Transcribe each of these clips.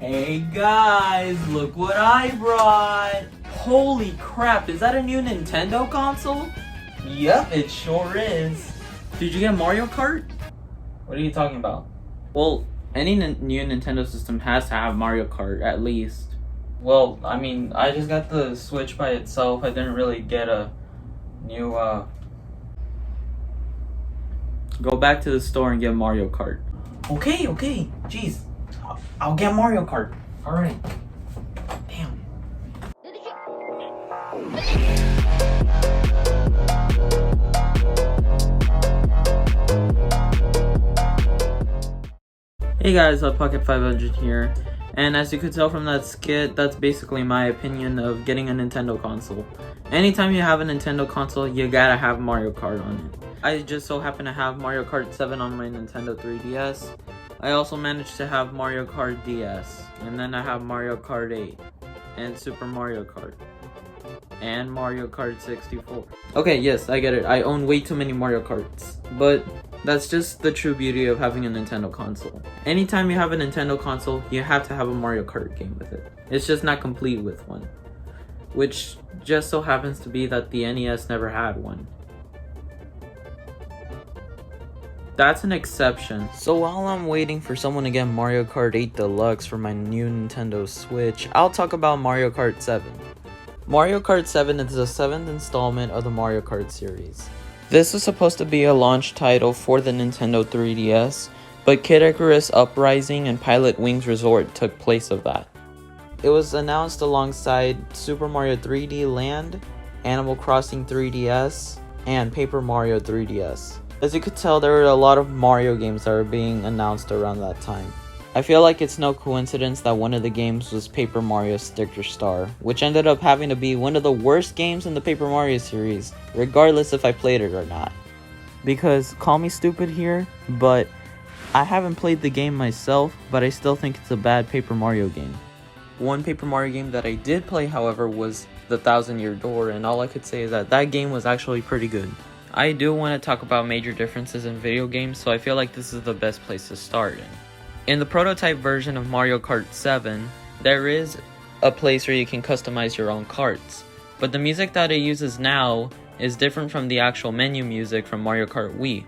Hey guys, look what I brought! Holy crap, is that a new Nintendo console? Yep, it sure is. Did you get Mario Kart? What are you talking about? Well, any new Nintendo system has to have Mario Kart, at least. Well, I mean, I just got the Switch by itself. I didn't really get a new, Go back to the store and get Mario Kart. Okay, jeez. I'll get Mario Kart. Alright. Damn. Hey guys, Hotpocket500 here. And as you could tell from that skit, that's basically my opinion of getting a Nintendo console. Anytime you have a Nintendo console, you gotta have Mario Kart on it. I just so happen to have Mario Kart 7 on my Nintendo 3DS. I also managed to have Mario Kart DS, and then I have Mario Kart 8, and Super Mario Kart, and Mario Kart 64. Okay, yes, I get it. I own way too many Mario Karts, but that's just the true beauty of having a Nintendo console. Anytime you have a Nintendo console, you have to have a Mario Kart game with it. It's just not complete with one, which just so happens to be that the NES never had one. That's an exception. So while I'm waiting for someone to get Mario Kart 8 Deluxe for my new Nintendo Switch, I'll talk about Mario Kart 7. Mario Kart 7 is the 7th installment of the Mario Kart series. This was supposed to be a launch title for the Nintendo 3DS, but Kid Icarus Uprising and Pilot Wings Resort took place of that. It was announced alongside Super Mario 3D Land, Animal Crossing 3DS, and Paper Mario 3DS. As you could tell, there were a lot of Mario games that were being announced around that time. I feel like it's no coincidence that one of the games was Paper Mario Sticker Star, which ended up having to be one of the worst games in the Paper Mario series, regardless if I played it or not. Because, call me stupid here, but I haven't played the game myself, but I still think it's a bad Paper Mario game. One Paper Mario game that I did play, however, was The Thousand Year Door, and all I could say is that that game was actually pretty good. I do want to talk about major differences in video games, so I feel like this is the best place to start in. In the prototype version of Mario Kart 7, there is a place where you can customize your own karts, but the music that it uses now is different from the actual menu music from Mario Kart Wii.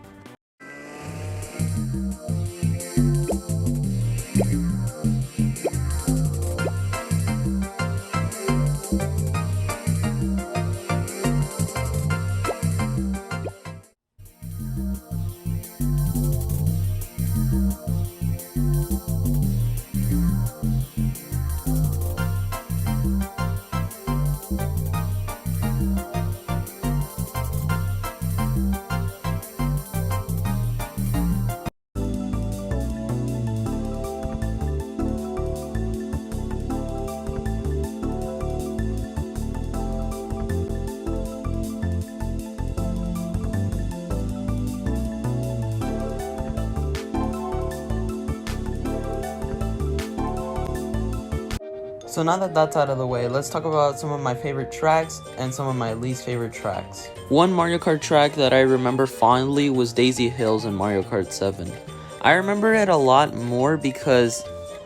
So now that that's out of the way, let's talk about some of my favorite tracks and some of my least favorite tracks. One Mario Kart track that I remember fondly was Daisy Hills in Mario Kart 7. I remember it a lot more because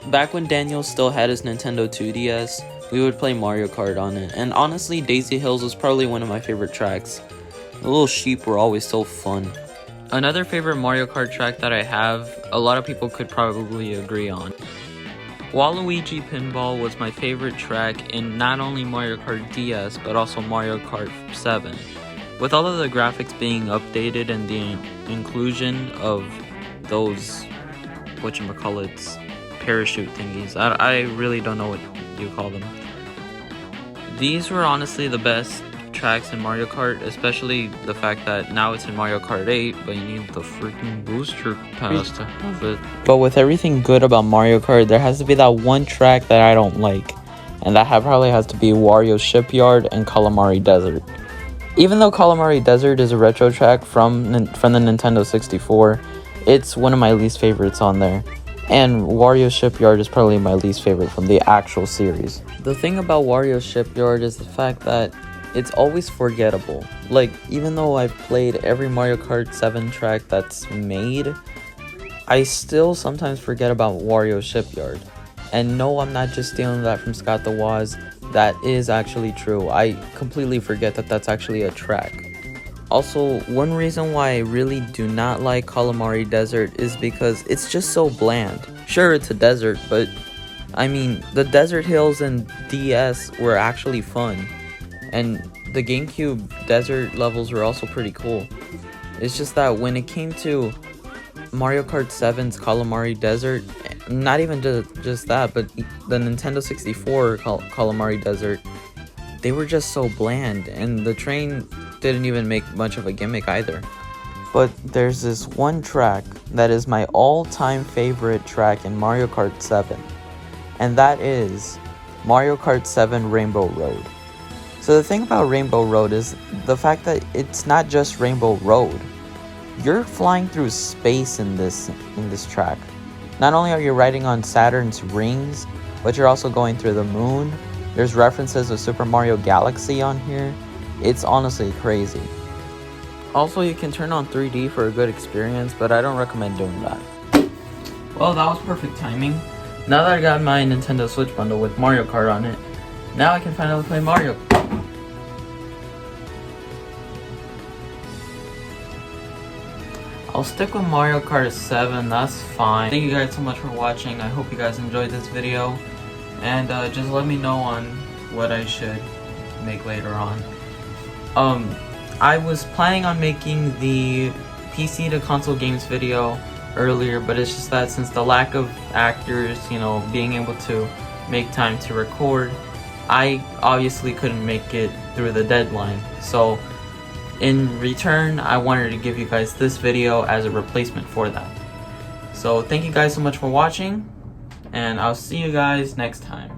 back when Daniel still had his Nintendo 2DS, we would play Mario Kart on it, and honestly Daisy Hills was probably one of my favorite tracks. The little sheep were always so fun. Another favorite Mario Kart track that I have, a lot of people could probably agree on. Waluigi Pinball was my favorite track in not only Mario Kart DS, but also Mario Kart 7. With all of the graphics being updated and the inclusion of those, whatchamacallits, parachute thingies, I really don't know what you call them. These were honestly the best tracks in Mario Kart, especially the fact that now it's in Mario Kart 8, but you need the freaking booster pass to have it. But with everything good about Mario Kart, there has to be that one track that I don't like, and that probably has to be Wario Shipyard and Calamari Desert. Even though Calamari Desert is a retro track from the Nintendo 64, it's one of my least favorites on there. And Wario Shipyard is probably my least favorite from the actual series. The thing about Wario Shipyard is the fact that it's always forgettable. Like, even though I've played every Mario Kart 7 track that's made, I still sometimes forget about Wario Shipyard. And no, I'm not just stealing that from Scott the Woz. That is actually true. I completely forget that that's actually a track. Also, one reason why I really do not like Calamari Desert is because it's just so bland. Sure, it's a desert, but I mean, the desert hills in DS were actually fun. And the GameCube desert levels were also pretty cool. It's just that when it came to Mario Kart 7's Calamari Desert, not even just that, but the Nintendo 64 Calamari Desert, they were just so bland, and the train didn't even make much of a gimmick either. But there's this one track that is my all-time favorite track in Mario Kart 7, and that is Mario Kart 7 Rainbow Road. So the thing about Rainbow Road is the fact that it's not just Rainbow Road. You're flying through space in this track. Not only are you riding on Saturn's rings, but you're also going through the moon. There's references of Super Mario Galaxy on here. It's honestly crazy. Also, you can turn on 3D for a good experience, but I don't recommend doing that. Well, that was perfect timing. Now that I got my Nintendo Switch bundle with Mario Kart on it, now I can finally play Mario. I'll stick with Mario Kart 7, that's fine. Thank you guys so much for watching. I hope you guys enjoyed this video. And just let me know on what I should make later on. I was planning on making the PC to console games video earlier, but it's just that since the lack of actors, you know, being able to make time to record, I obviously couldn't make it through the deadline. So in return, I wanted to give you guys this video as a replacement for that. So thank you guys so much for watching, and I'll see you guys next time.